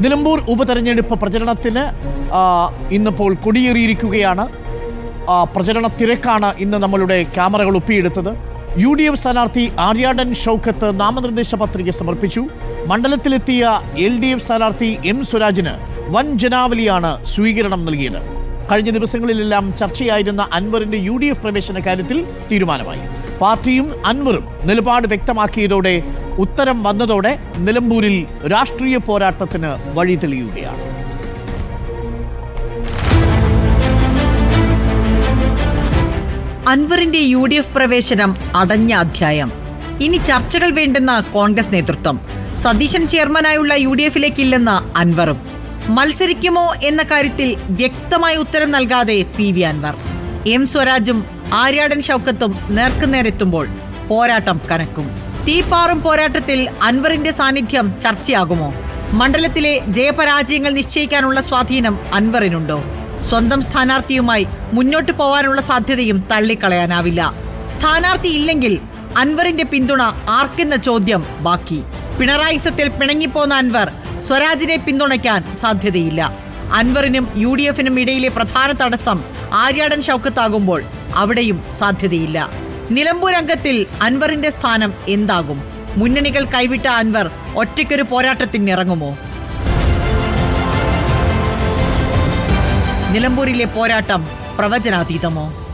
നിലമ്പൂർ ഉപതെരഞ്ഞെടുപ്പ് പ്രചരണത്തിന് ഇന്നിപ്പോൾ കൊടിയേറിയിരിക്കുകയാണ്. പ്രചരണ തിരക്കാണ് ഇന്ന് നമ്മളുടെ ക്യാമറകൾ ഒപ്പിയെടുത്തത്. UDF സ്ഥാനാർത്ഥി ആര്യാടൻ ഷൗക്കത്ത് നാമനിർദ്ദേശ പത്രിക സമർപ്പിച്ചു. മണ്ഡലത്തിലെത്തിയ LDF സ്ഥാനാർത്ഥി M സ്വരാജിന് വൻ ജനാവലിയാണ് സ്വീകരണം നൽകിയത്. കഴിഞ്ഞ ദിവസങ്ങളിലെല്ലാം ചർച്ചയായിരുന്ന അൻവറിന്റെ UDF പ്രവേശന കാര്യത്തിൽ തീരുമാനമായി. പാർട്ടിയും അൻവറും നിലപാട് വ്യക്തമാക്കിയതോടെ ഉത്തരം വന്നതോടെ നിലമ്പൂരിൽ രാഷ്ട്രീയ പോരാട്ടത്തിന് വഴി തെളിയുകയാണ്. അൻവറിന്റെ UDF പ്രവേശനം അടഞ്ഞ അധ്യായം. ഇനി ചർച്ചകൾ വേണ്ടെന്ന കോൺഗ്രസ് നേതൃത്വം. സതീശൻ ചെയർമാനായുള്ള UDFിലേക്കില്ലെന്ന അൻവറും. മത്സരിക്കുമോ എന്ന കാര്യത്തിൽ വ്യക്തമായ ഉത്തരം നൽകാതെ PV അൻവർ. M സ്വരാജും ആര്യാടൻ ഷൗക്കത്തും നേർക്കുനേരെത്തുമ്പോൾ പോരാട്ടം കനക്കും. തീപ്പാറും പോരാട്ടത്തിൽ അൻവറിന്റെ സാന്നിധ്യം ചർച്ചയാകുമോ? മണ്ഡലത്തിലെ ജയപരാജയങ്ങൾ നിശ്ചയിക്കാനുള്ള സ്വാധീനം അൻവറിനുണ്ടോ? സ്വന്തം സ്ഥാനാർത്ഥിയുമായി മുന്നോട്ട് പോവാനുള്ള സാധ്യതയും തള്ളിക്കളയാനാവില്ല. സ്ഥാനാർത്ഥി ഇല്ലെങ്കിൽ അൻവറിന്റെ പിന്തുണ ആർക്കെന്ന ചോദ്യം ബാക്കി. പിണറായിസത്തിൽ പിണങ്ങിപ്പോന്ന അൻവർ സ്വരാജിനെ പിന്തുണയ്ക്കാൻ സാധ്യതയില്ല. അൻവറിനും UDFിനും ഇടയിലെ പ്രധാന തടസ്സം ആര്യാടൻ ഷൗക്കത്താകുമ്പോൾ അവിടെയും സാധ്യതയില്ല. നിലമ്പൂർ അംഗത്തിൽ അൻവറിന്റെ സ്ഥാനം എന്താകും? മുന്നണികൾ കൈവിട്ട അൻവർ ഒറ്റയ്ക്കൊരു പോരാട്ടത്തിനിറങ്ങുമോ? നിലമ്പൂരിലെ പോരാട്ടം പ്രവചനാതീതമോ?